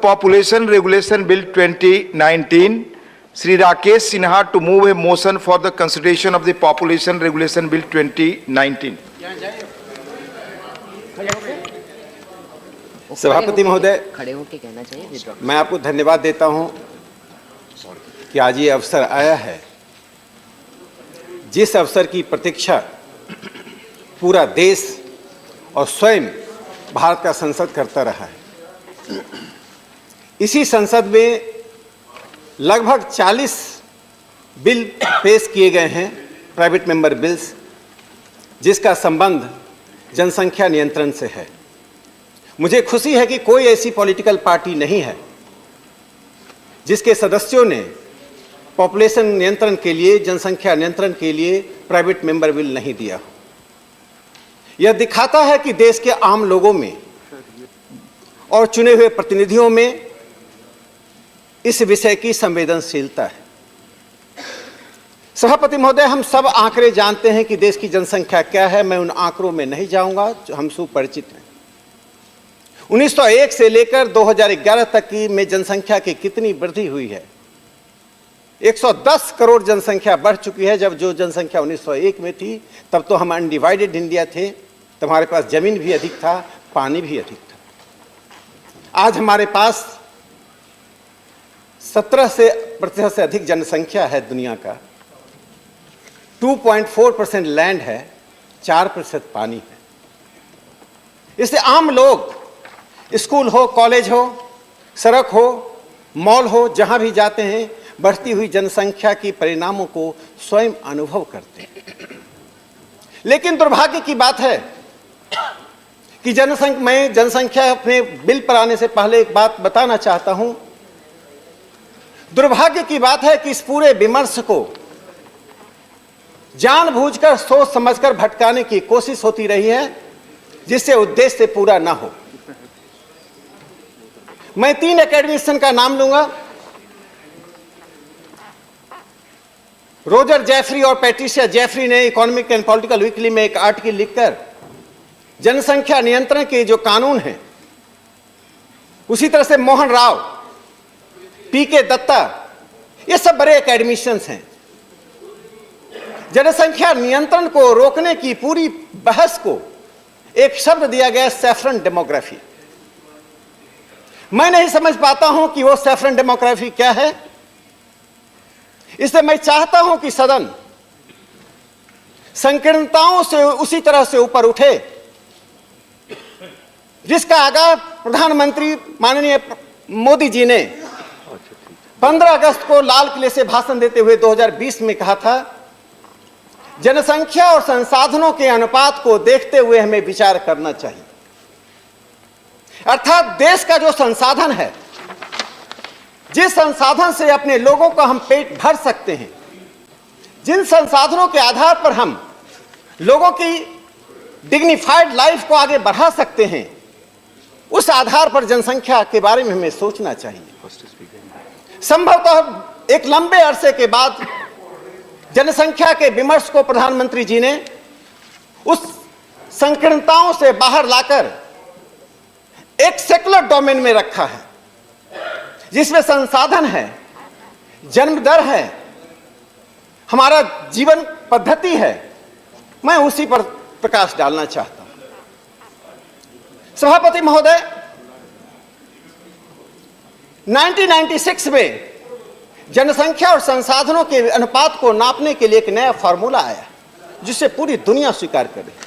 Population Regulation Bill 2019, Sri Rakesh Sinha to move a motion for the consideration of the Population Regulation Bill 2019. सभापति महोदय, खड़े होके कहना चाहिए। मैं आपको धन्यवाद देता हूं कि आज ये अवसर आया है, जिस अवसर की प्रतीक्षा पूरा देश और स्वयं भारत का संसद करता रहा है। इसी संसद में लगभग 40 बिल पेश किए गए हैं, प्राइवेट मेंबर बिल्स, जिसका संबंध जनसंख्या नियंत्रण से है। मुझे खुशी है कि कोई ऐसी पॉलिटिकल पार्टी नहीं है जिसके सदस्यों ने पॉपुलेशन नियंत्रण के लिए, जनसंख्या नियंत्रण के लिए प्राइवेट मेंबर बिल नहीं दिया। यह दिखाता है कि देश के आम लोगों में और चुने हुए प्रतिनिधियों में इस विषय की संवेदनशीलता है। सभापति महोदय, हम सब आंकड़े जानते हैं कि देश की जनसंख्या क्या है। मैं उन आंकड़ों में नहीं जाऊंगा, जो हम सुपरिचित हैं। 1901 से लेकर 2011 तक की में जनसंख्या की कितनी वृद्धि हुई है। 110 करोड़ जनसंख्या बढ़ चुकी है। जब जो जनसंख्या 1901 में थी, तब तो हम अनडिवाइडेड इंडिया थे, तो हमारे पास जमीन भी अधिक था, पानी भी अधिक था। आज हमारे पास 17% से अधिक जनसंख्या है दुनिया का, 2.4% लैंड है, 4% पानी है। इससे आम लोग स्कूल हो, कॉलेज हो, सड़क हो, मॉल हो, जहां भी जाते हैं, बढ़ती हुई जनसंख्या की परिणामों को स्वयं अनुभव करते हैं। लेकिन दुर्भाग्य की बात है कि मैं जनसंख्या अपने बिल पर आने से पहले एक बात बताना चाहता हूं। दुर्भाग्य की बात है कि इस पूरे विमर्श को जानबूझकर, सोच समझकर भटकाने की कोशिश होती रही है, जिससे उद्देश्य पूरा ना हो। मैं 3 एकेडमिशियन का नाम लूंगा, रोजर जेफरी और पैट्रिशिया जेफरी ने इकोनॉमिक एंड पॉलिटिकल वीकली में एक आर्टिकल लिखकर जनसंख्या नियंत्रण के जो कानून हैं, उसी तरह से मोहन राव, पीके दत्ता, ये सब बड़े एकेडमिशियंस हैं। जनसंख्या नियंत्रण को रोकने की पूरी बहस को एक शब्द दिया गया, सैफरन डेमोग्राफी। मैं नहीं समझ पाता हूं कि वो सैफरन डेमोग्राफी क्या है। इसलिए मैं चाहता हूं कि सदन संकीर्णताओं से उसी तरह से ऊपर उठे जिसका आगाज प्रधानमंत्री माननीय मोदी जी ने 15 अगस्त को लाल किले से भाषण देते हुए 2020 में कहा था, जनसंख्या और संसाधनों के अनुपात को देखते हुए हमें विचार करना चाहिए। अर्थात देश का जो संसाधन है, जिस संसाधन से अपने लोगों का हम पेट भर सकते हैं, जिन संसाधनों के आधार पर हम लोगों की डिग्निफाइड लाइफ को आगे बढ़ा सकते हैं, उस आधार पर जनसंख्या के बारे में हमें सोचना चाहिए। संभवतः एक लंबे अरसे के बाद जनसंख्या के विमर्श को प्रधानमंत्री जी ने उस संकीर्णताओं से बाहर लाकर एक सेकुलर डोमेन में रखा है, जिसमें संसाधन है, जन्म दर है, हमारा जीवन पद्धति है। मैं उसी पर प्रकाश डालना चाहता हूं। सभापति महोदय, 1996 में जनसंख्या और संसाधनों के अनुपात को नापने के लिए एक नया फॉर्मूला आया, जिसे पूरी दुनिया स्वीकार कर रही है।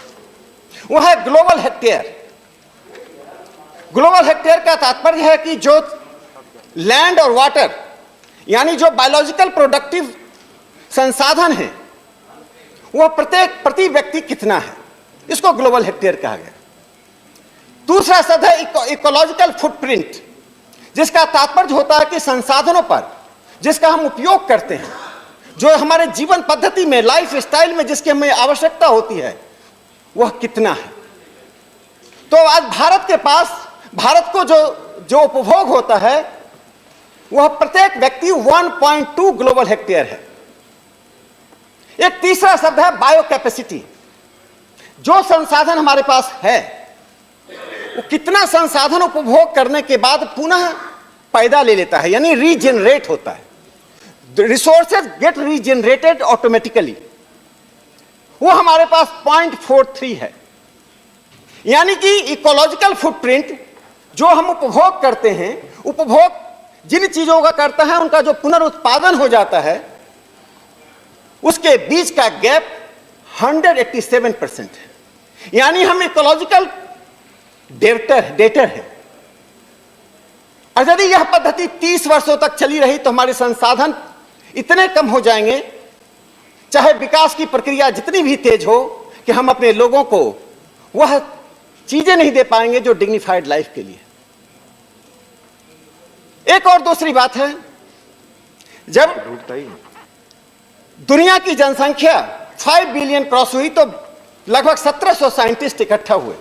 वह है ग्लोबल हेक्टेयर। ग्लोबल हेक्टेयर का तात्पर्य है कि जो लैंड और वाटर, यानी जो बायोलॉजिकल प्रोडक्टिव संसाधन है, वह प्रति व्यक्ति कितना है, इसको ग्लोबल हेक्टेयर कहा गया। दूसरा शब्द है इकोलॉजिकल फुटप्रिंट, जिसका तात्पर्य होता है कि संसाधनों पर जिसका हम उपयोग करते हैं, जो हमारे जीवन पद्धति में, लाइफ स्टाइल में जिसकी हमें आवश्यकता होती है, वह कितना है। तो आज भारत को जो उपभोग होता है, वह प्रत्येक व्यक्ति 1.2 ग्लोबल हेक्टेयर है। एक तीसरा शब्द है बायो कैपेसिटी। जो संसाधन हमारे पास है, वो कितना संसाधन उपभोग करने के बाद पुनः पैदा ले लेता है, यानी रीजनरेट होता है। Resources get regenerated automatically. वो हमारे पास 0.43 है, यानी कि इकोलॉजिकल फुटप्रिंट जो हम उपभोग करते हैं, उपभोग जिन चीजों का करता है उनका जो पुनरुत्पादन हो जाता है, उसके बीच का गैप 187% है। यानी हम इकोलॉजिकल डेटर है। और यदि यह पद्धति 30 वर्षों तक चली रही तो हमारे संसाधन इतने कम हो जाएंगे, चाहे विकास की प्रक्रिया जितनी भी तेज हो, कि हम अपने लोगों को वह चीजें नहीं दे पाएंगे जो डिग्निफाइड लाइफ के लिए। एक और दूसरी बात है, जब दुनिया की जनसंख्या 5 बिलियन क्रॉस हुई तो लगभग 1700 साइंटिस्ट इकट्ठा हुए।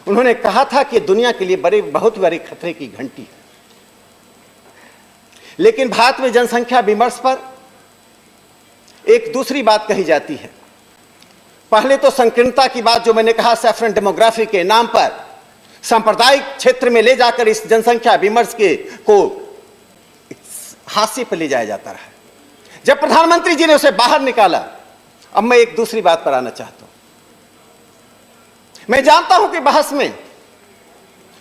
उन्होंने कहा था कि दुनिया के लिए बहुत बड़े खतरे की घंटी है। लेकिन भारत में जनसंख्या विमर्श पर एक दूसरी बात कही जाती है। पहले तो संकीर्णता की बात, जो मैंने कहा, सैफरन डेमोग्राफी के नाम पर सांप्रदायिक क्षेत्र में ले जाकर इस जनसंख्या विमर्श को हास्य पर ले जाया जाता रहा। जब प्रधानमंत्री जी ने उसे बाहर निकाला, अब मैं एक दूसरी बात पर आना चाहता हूं। मैं जानता हूं कि बहस में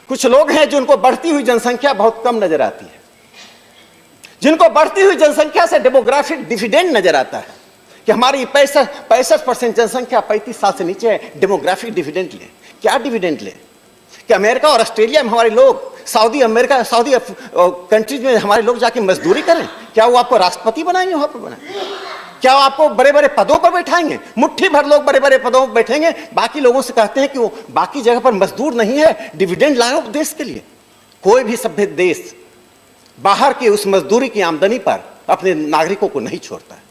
कुछ लोग हैं जिनको बढ़ती हुई जनसंख्या बहुत कम नजर आती है, जिनको बढ़ती हुई जनसंख्या से डेमोग्राफिक डिविडेंड नजर आता है कि हमारी 65% जनसंख्या 35 साल से नीचे है, डेमोग्राफिक डिविडेंड ले। क्या डिविडेंड ले? कि अमेरिका और ऑस्ट्रेलिया में हमारे लोग, सऊदी कंट्रीज में हमारे लोग जाके मजदूरी करें? क्या वो आपको राष्ट्रपति बनाएंगे? वहां पर बनाएंगे? क्या वो आपको बड़े बड़े पदों पर बैठाएंगे? मुट्ठी भर लोग बड़े बड़े पदों पर बैठेंगे, बाकी लोगों से कहते हैं कि वो बाकी जगह पर मजदूर नहीं है, डिविडेंड लाओ देश के लिए। कोई भी सभ्य देश बाहर की उस मजदूरी की आमदनी पर अपने नागरिकों को नहीं छोड़ता है।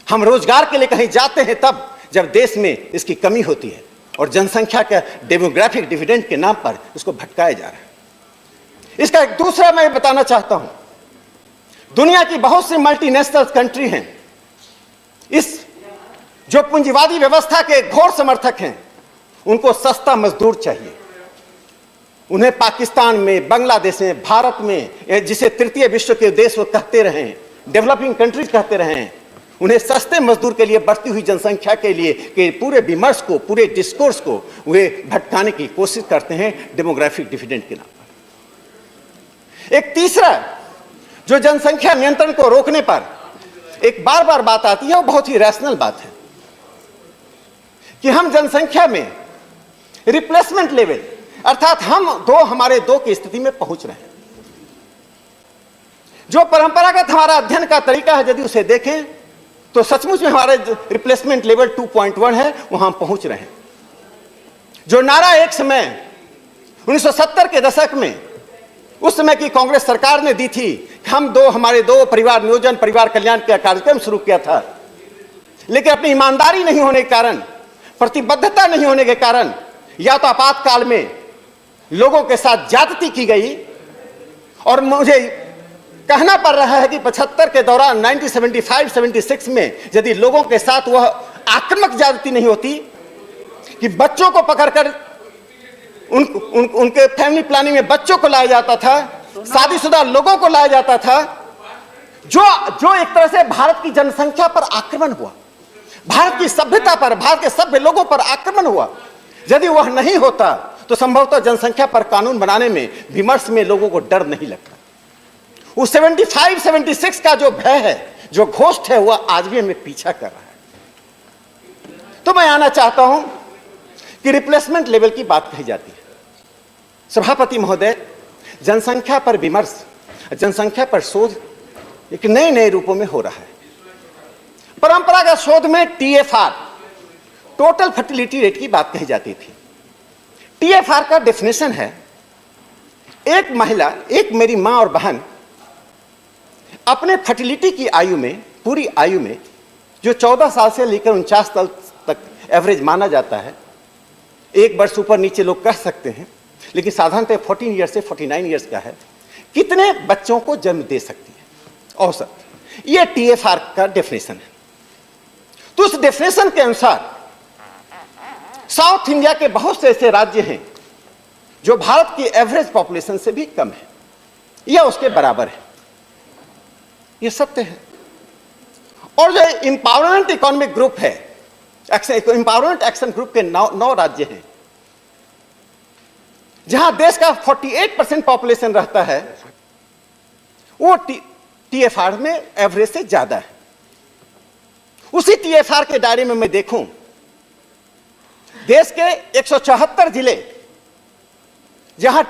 हम रोजगार के लिए कहीं जाते हैं तब जब देश में इसकी कमी होती है, और जनसंख्या के डेमोग्राफिक डिविडेंड के नाम पर उसको भटकाया जा रहा है। इसका एक दूसरा मैं बताना चाहता हूं, दुनिया की बहुत सी मल्टीनेशनल कंट्री हैं, इस जो पूंजीवादी व्यवस्था के घोर समर्थक हैं, उनको सस्ता मजदूर चाहिए। उन्हें पाकिस्तान में, बांग्लादेश में, भारत में, जिसे तृतीय विश्व के देश वो कहते रहे, डेवलपिंग कंट्रीज कहते रहे, उन्हें सस्ते मजदूर के लिए, बढ़ती हुई जनसंख्या के लिए, कि पूरे विमर्श को, पूरे डिस्कोर्स को वे भटकाने की कोशिश करते हैं डेमोग्राफिक डिविडेंड के नाम पर। एक तीसरा जो जनसंख्या नियंत्रण को रोकने पर एक बार बार बात आती है, वो बहुत ही रैशनल बात है कि हम जनसंख्या में रिप्लेसमेंट लेवल, अर्थात हमारे दो की स्थिति में पहुंच रहे हैं। जो परंपरागत हमारा अध्ययन का तरीका है, यदि उसे देखें तो सचमुच में हमारे रिप्लेसमेंट लेवल 2.1 है, वहां हम पहुंच रहे हैं। जो नारा एक समय 1970 के दशक में उस समय की कांग्रेस सरकार ने दी थी, हमारे दो परिवार नियोजन, परिवार कल्याण का कार्यक्रम शुरू किया था, लेकिन अपनी ईमानदारी नहीं होने के कारण, प्रतिबद्धता नहीं होने के कारण, या तो आपातकाल में लोगों के साथ ज्यादती की गई, और मुझे कहना पड़ रहा है कि 75 के दौरान 1975-76 में यदि लोगों के साथ वह आक्रामक ज्यादती नहीं होती कि बच्चों को पकड़कर उनके फैमिली प्लानिंग में बच्चों को लाया जाता था, शादीशुदा लोगों को लाया जाता था, जो एक तरह से भारत की जनसंख्या पर आक्रमण हुआ, भारत की सभ्यता पर, भारत के सभ्य लोगों पर आक्रमण हुआ। यदि वह नहीं होता तो संभवतः जनसंख्या पर कानून बनाने में, विमर्श में लोगों को डर नहीं लगता। उस 75-76 का जो भय है, जो घोस्ट है, वह आज भी हमें पीछा कर रहा है। तो मैं आना चाहता हूं कि रिप्लेसमेंट लेवल की बात कही जाती है। सभापति महोदय, जनसंख्या पर विमर्श, जनसंख्या पर शोध एक नए नए रूपों में हो रहा है। परंपरागत शोध में TFR, टोटल फर्टिलिटी रेट की बात कही जाती थी। TFR का डेफिनेशन है, एक महिला, एक मेरी मां और बहन, अपने फर्टिलिटी की आयु में, पूरी आयु में, जो 14 साल से लेकर 49 साल तक एवरेज माना जाता है, एक वर्ष ऊपर नीचे लोग कह सकते हैं, लेकिन साधारणतः 14 ईयर्स से 49 ईयर्स का है, कितने बच्चों को जन्म दे सकती है औसत। यह TFR का डेफिनेशन है। तो उस डेफिनेशन के अनुसार साउथ इंडिया के बहुत से ऐसे राज्य हैं जो भारत की एवरेज पॉपुलेशन से भी कम है। यह उसके बराबर है, यह सत्य है। और जो इंपावरमेंट इकोनॉमिक ग्रुप है, इंपावरमेंट एक्शन ग्रुप के 9 राज्य हैं जहां देश का 48% पॉपुलेशन रहता है, वो टीएफआर में एवरेज से ज्यादा है। उसी टीएफआर के दायरे में मैं देखूं, देश के 174 जिले जहां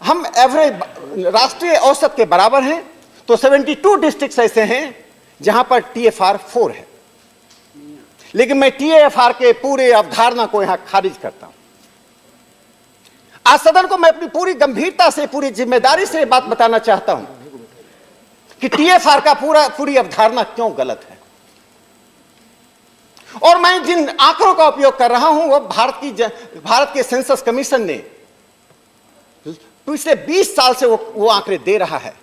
हम एवरेज राष्ट्रीय औसत के बराबर हैं, तो 72 डिस्ट्रिक्ट्स ऐसे हैं जहां पर टीएफआर 4 है। लेकिन मैं टीएफआर के पूरे अवधारणा को यहां खारिज करता हूं। आज सदन को मैं अपनी पूरी गंभीरता से, पूरी जिम्मेदारी से बात बताना चाहता हूं कि टीएफआर का पूरी अवधारणा क्यों गलत है। और मैं जिन आंकड़ों का उपयोग कर रहा हूं वो भारत के सेंसस कमीशन ने पिछले 20 साल से वो आंकड़े दे रहा है,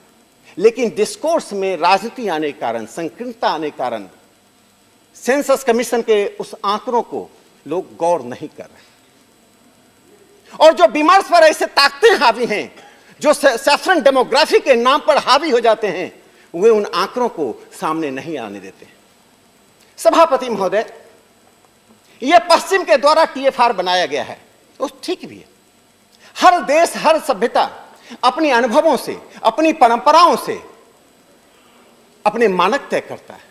लेकिन डिस्कोर्स में राजनीति आने के कारण, संकीर्णता आने के कारण सेंसस कमीशन के उस आंकड़ों को लोग गौर नहीं कर रहे। और जो विमर्श पर ऐसे ताकतें हावी हैं, जो सैफरन डेमोग्राफी के नाम पर हावी हो जाते हैं, वे उन आंकड़ों को सामने नहीं आने देते। सभापति महोदय, यह पश्चिम के द्वारा टीएफआर बनाया गया है, तो ठीक भी है। हर देश, हर सभ्यता अपने अनुभवों से, अपनी परंपराओं से अपने मानक तय करता है।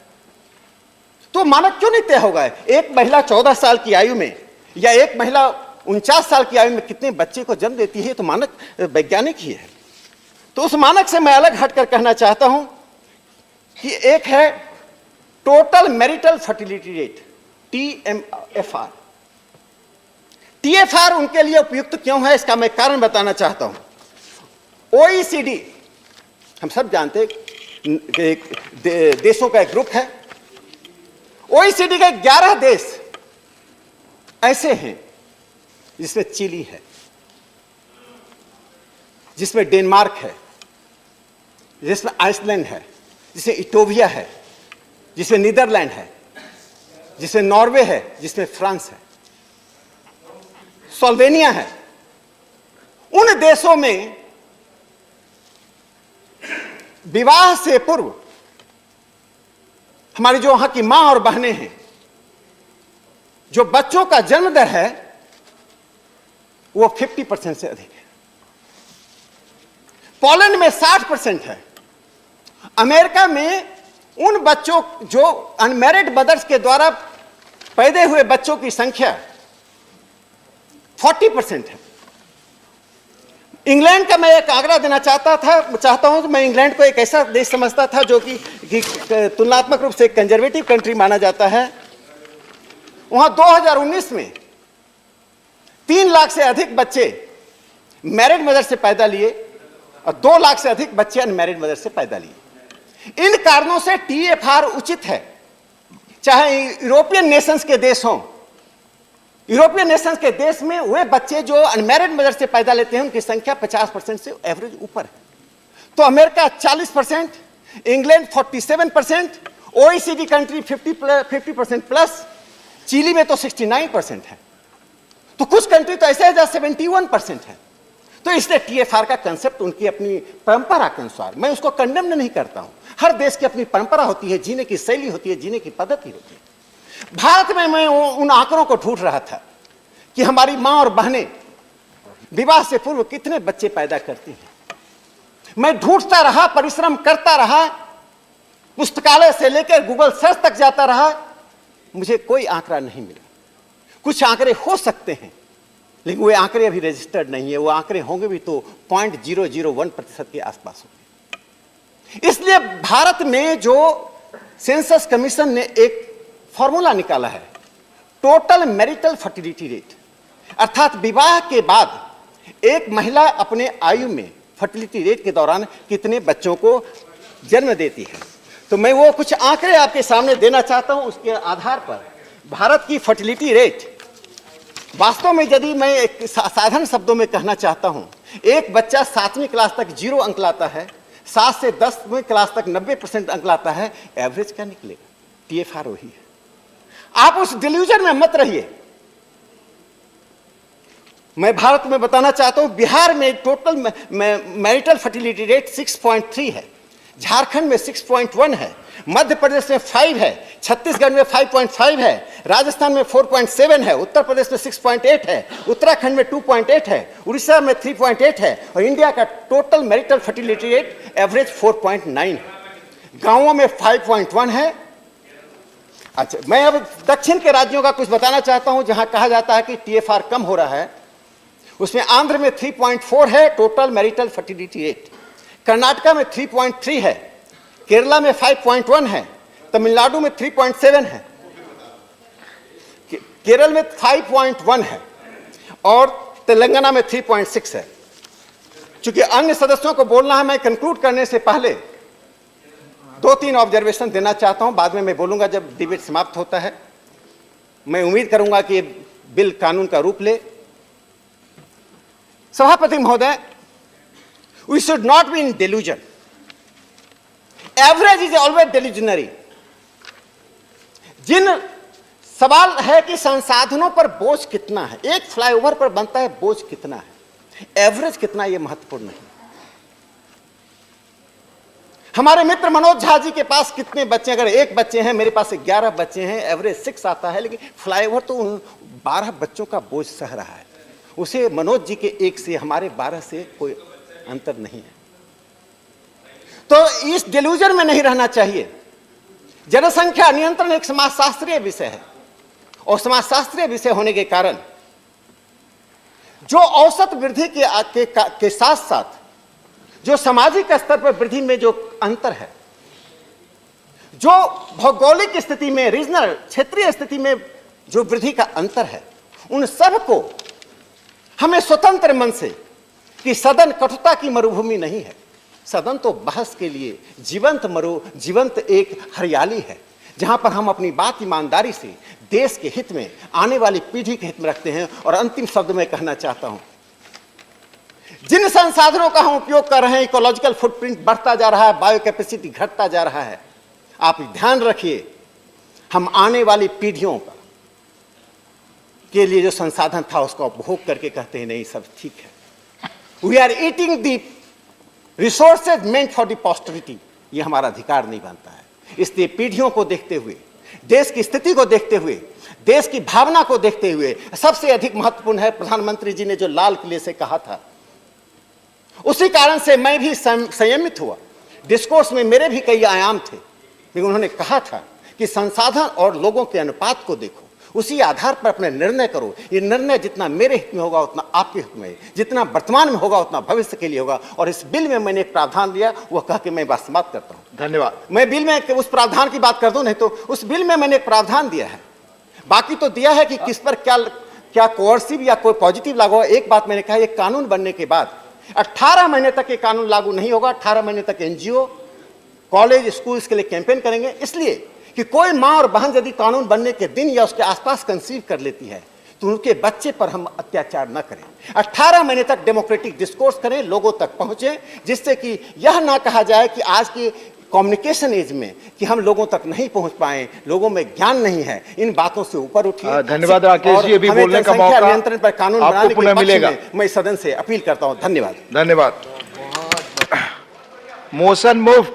तो मानक क्यों नहीं तय होगा? एक महिला 14 साल की आयु में या एक महिला 49 साल की आयु में कितने बच्चे को जन्म देती है, तो मानक वैज्ञानिक ही है। तो उस मानक से मैं अलग हटकर कहना चाहता हूं कि एक है total marital fertility rate, TMFR। TFR उनके लिए उपयुक्त क्यों है, इसका मैं कारण बताना चाहता हूं। OECD, हम सब जानते हैं देशों का एक ग्रुप है। OECD के 11 देश ऐसे हैं जिसमें चिली है, जिसमें डेनमार्क है, जिसमें आइसलैंड है, जिसमें इटोविया है, जिसमें नीदरलैंड है, जिसमें नॉर्वे है, जिसमें फ्रांस है, स्लोवेनिया है। उन देशों में विवाह से पूर्व हमारी जो वहां की मां और बहनें हैं, जो बच्चों का जन्म दर है वो 50% से अधिक है। पोलैंड में 60% है। अमेरिका में उन बच्चों, जो अनमैरिड मदर्स के द्वारा पैदा हुए बच्चों की संख्या 40% है। इंग्लैंड का मैं एक आंकड़ा देना चाहता हूं। तो मैं इंग्लैंड को एक ऐसा देश समझता था जो कि तुलनात्मक रूप से कंजर्वेटिव कंट्री माना जाता है। वहां 2019 में 3 लाख से अधिक बच्चे मैरिड मदर से पैदा लिए और 2 लाख से अधिक बच्चे अनमैरिड मदर से पैदा लिए। इन कारणों से टीएफआर उचित है। चाहे यूरोपियन नेशंस के देश हों, यूरोपियन नेशंस के देश में वे बच्चे जो अनमैरिड मदर से पैदा लेते हैं उनकी संख्या 50% से एवरेज ऊपर है। तो America 40%, England 47%, OECD country 50% plus, Chile में तो 69% है। तो कुछ कंट्री तो ऐसे है जहां 71% है। तो इसलिए टीएफआर का कंसेप्ट उनकी अपनी परंपरा के अनुसार, मैं उसको कंडेम नहीं करता हूं। हर देश की अपनी परंपरा होती है, जीने की शैली होती है, जीने की पद्धति होती है। भारत में मैं उन आंकड़ों को ढूंढ रहा था कि हमारी मां और बहनें विवाह से पूर्व कितने बच्चे पैदा करती हैं। मैं ढूंढता रहा, परिश्रम करता रहा, पुस्तकालय से लेकर गूगल सर्च तक जाता रहा, मुझे कोई आंकड़ा नहीं मिला। कुछ आंकड़े हो सकते हैं, लेकिन वे आंकड़े अभी रजिस्टर्ड नहीं है। वो आंकड़े होंगे भी तो 0.001% के आसपास होंगे। इसलिए भारत में जो सेंसस कमीशन ने एक फॉर्मूला निकाला है, टोटल मैरिटल फर्टिलिटी रेट, अर्थात विवाह के बाद एक महिला अपने आयु में फर्टिलिटी रेट के दौरान कितने बच्चों को जन्म देती है। तो मैं वो कुछ आंकड़े आपके सामने देना चाहता हूं। उसके आधार पर भारत की फर्टिलिटी रेट, वास्तव में यदि मैं एक साधारण शब्दों में कहना चाहता हूं, एक बच्चा 7वीं क्लास तक 0 अंक लाता है, 7 से 10वीं क्लास तक 90% अंक लाता है। एवरेज क्या निकलेगा? टीएफआर वही है। आप उस डिल्यूजन में मत रहिए। मैं भारत में बताना चाहता हूं, बिहार में टोटल मैरिटल फर्टिलिटी रेट 6.3 है, झारखंड में 6.1 है, मध्य प्रदेश में 5 है, छत्तीसगढ़ में 5.5 है, राजस्थान में 4.7 है, उत्तर प्रदेश में 6.8 है, उत्तराखंड में 2.8 है, उड़ीसा में 3.8 है और इंडिया का total marital fertility rate average 4.9 है। गांवों में 5.1 है। अच्छा, मैं अब दक्षिण के राज्यों का कुछ बताना चाहता हूं जहां कहा जाता है कि टीएफआर कम हो रहा है। उसमें आंध्र में 3.4 है total marital fertility rate, Karnataka में 3.3 है, केरला में 5.1 है, तमिलनाडु में 3.7 है, केरल में 5.1 है और तेलंगाना में 3.6 है। चूंकि अन्य सदस्यों को बोलना है, मैं कंक्लूड करने से पहले 2-3 ऑब्जर्वेशन देना चाहता हूं, बाद में मैं बोलूंगा जब डिबेट समाप्त होता है। मैं उम्मीद करूंगा कि बिल कानून का रूप ले। सभापति महोदय, we should not be in delusion. Average is always delusionary. जिन सवाल है कि संसाधनों पर बोझ कितना है, एक फ्लाईओवर पर बनता है बोझ कितना है, एवरेज कितना, यह महत्वपूर्ण नहीं। हमारे मित्र मनोज झा जी के पास कितने बच्चे, अगर एक बच्चे हैं, मेरे पास 11 बच्चे हैं, एवरेज 6 आता है, लेकिन फ्लाईओवर तो 12 बच्चों का बोझ सह रहा है। उसे मनोज जी के 1 से हमारे 12 से कोई अंतर नहीं है। तो इस डेल्यूजन में नहीं रहना चाहिए। जनसंख्या नियंत्रण एक समाजशास्त्रीय विषय है और समाजशास्त्रीय विषय होने के कारण जो औसत वृद्धि के साथ साथ जो सामाजिक स्तर पर वृद्धि में जो अंतर है, जो भौगोलिक स्थिति में, रीजनल क्षेत्रीय स्थिति में जो वृद्धि का अंतर है, उन सब को हमें स्वतंत्र मन से, कि सदन कटुता की मरुभूमि नहीं है, सदन तो बहस के लिए जीवंत एक हरियाली है, जहां पर हम अपनी बात ईमानदारी से देश के हित में, आने वाली पीढ़ी के हित में रखते हैं। और अंतिम शब्द में कहना चाहता हूं, जिन संसाधनों का हम उपयोग कर रहे हैं, इकोलॉजिकल फुटप्रिंट बढ़ता जा रहा है, बायो कैपेसिटी घटता जा रहा है। आप ध्यान रखिए, हम आने वाली पीढ़ियों का के लिए जो संसाधन था उसका उपभोग करके कहते हैं नहीं सब ठीक है। We are eating the resources meant for the posterity. ये हमारा अधिकार नहीं बनता है। इसलिए पीढ़ियों को देखते हुए, देश की स्थिति को देखते हुए, देश की भावना को देखते हुए सबसे अधिक महत्वपूर्ण है प्रधानमंत्री जी ने जो लाल किले से कहा था। उसी कारण से मैं भी संयमित हुआ। डिस्कोर्स में मेरे भी कई आयाम थे, लेकिन उन्होंने कहा था कि संसाधन और लोगों के अनुपात को देखो, उसी आधार पर अपने निर्णय करो। ये निर्णय जितना मेरे हित में होगा उतना आपके हित में, जितना वर्तमान में होगा उतना भविष्य के लिए होगा। और इस बिल में मैंने एक प्रावधान दिया, वह कह के मैं बात समाप्त करता हूं। धन्यवाद। मैं बिल में उस प्रावधान की बात कर दूं, नहीं तो उस बिल में मैंने एक प्रावधान दिया है, बाकी तो दिया है कि किस पर क्या कोर्सिव या कोई पॉजिटिव लागू होगा। एक बात मैंने कहा, ये कानून बनने के बाद 18 महीने तक ये कानून लागू नहीं होगा। 18 महीने तक एनजीओ, कॉलेज, स्कूल्स के लिए कैंपेन करेंगे, इसलिए कि कोई मां और बहन यदि कानून बनने के दिन या उसके आसपास कंसीव कर लेती है तो उनके बच्चे पर हम अत्याचार न करें। 18 महीने तक डेमोक्रेटिक डिस्कोर्स करें, लोगों तक पहुंचे, जिससे कि यह ना कहा जाए कि आज की कम्युनिकेशन एज में कि हम लोगों तक नहीं पहुंच पाए, लोगों में ज्ञान नहीं है। इन बातों से ऊपर उठिए। धन्यवाद राकेश जी, अभी बोलने का मौका नियंत्रण पर कानून आपको पुनः मिलेगा। मैं सदन से अपील करता हूं। धन्यवाद। धन्यवाद। Motion move.